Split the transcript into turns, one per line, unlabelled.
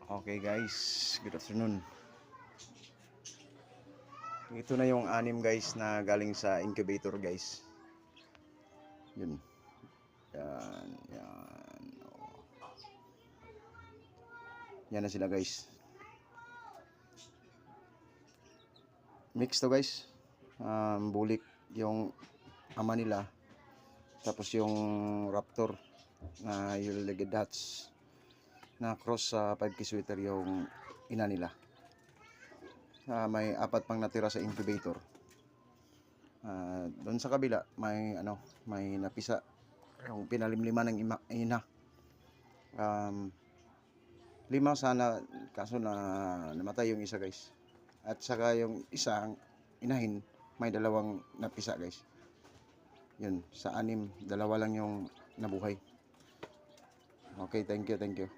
Okay guys, good afternoon. Ito na yung anim guys na galing sa incubator guys. Yun. Yan, yan. Oh. Yan na sila guys. Mix to guys. Bulik yung ama nila. Tapos yung raptor na Yellow-legged Dutch na cross sa 5K sweater yung ina nila. May apat pang natira sa incubator. Doon sa kabila may napisa yung pinalimliman ng ina. 5 sana, kaso na namatay yung isa guys. At saka yung isang inahin may 2 napisa guys. Yun, sa 6, 2 lang yung nabuhay. Okay, thank you.